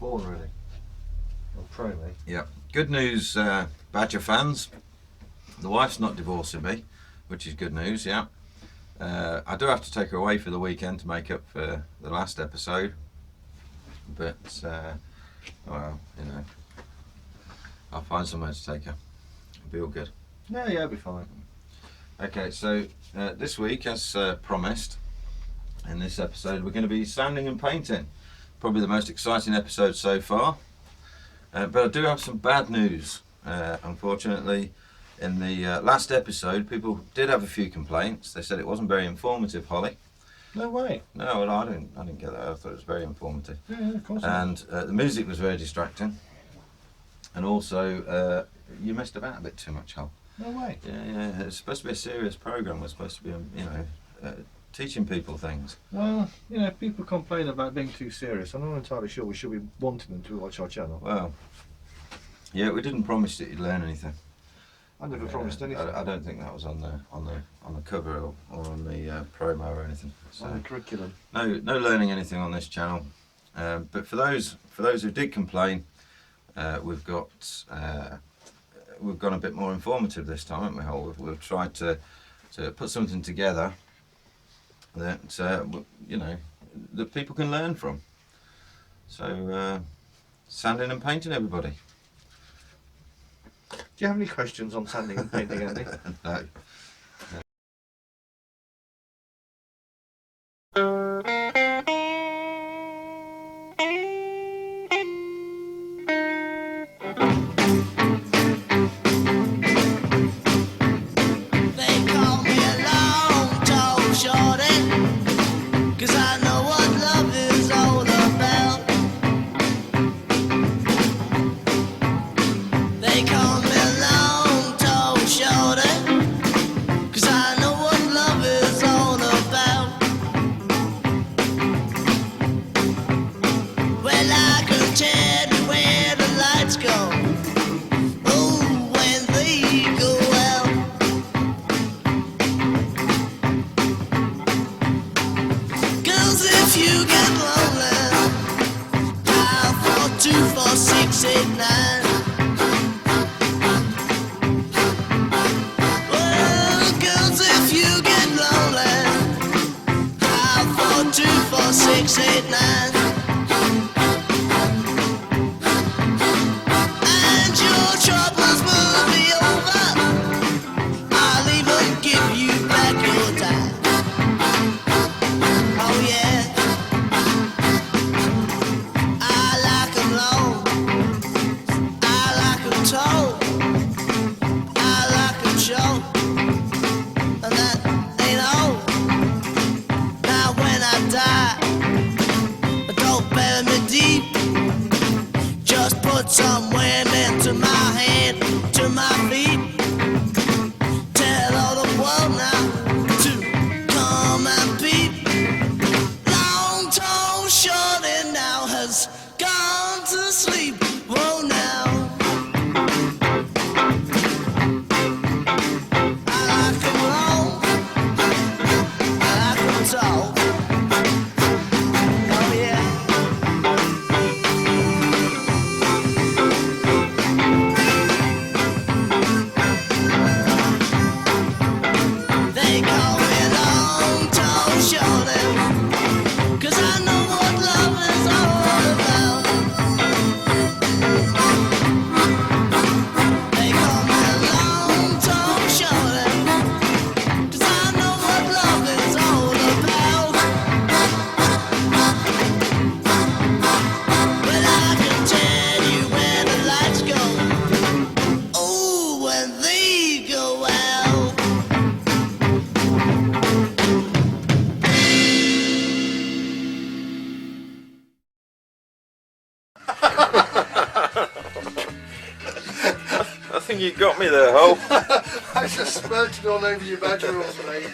born, really. Or pro me. Yeah. Good news, Badger fans. The wife's not divorcing me, which is good news, yeah. I do have to take her away for the weekend to make up for the last episode. But, well, you know, I'll find somewhere to take her. It'll be all good. Yeah, it'll be fine. Okay, so this week, as promised, in this episode, we're going to be sanding and painting. Probably the most exciting episode so far. But I do have some bad news. Unfortunately, in the last episode, people did have a few complaints. They said it wasn't very informative, Holly. No way. No, well, I didn't get that. I thought it was very informative. Yeah, of course. And the music was very distracting. And also, you messed about a bit too much, Hal. No way. Yeah. It's supposed to be a serious program. We're supposed to be, you know, teaching people things. Well, you know, people complain about being too serious. I'm not entirely sure we should be wanting them to watch our channel. Well, yeah, we didn't promise that you'd learn anything. I never promised anything. I don't think that was on the cover or on the promo or anything. So On the curriculum. no learning anything on this channel. But for those who did complain, we've gone a bit more informative this time, haven't we, Hal? We've tried to put something together that you know, that people can learn from. So sanding and painting, everybody. Do you have any questions on sanding and painting, Andy? No. Some women to my head, to my feet. Tell all the world now to come and peep. Long tall shorty now has gone to sleep. Whoa now. I like them long, I like them tall. Oh yeah. I think you got me there, Hal. I just smirched all over your badger, mate.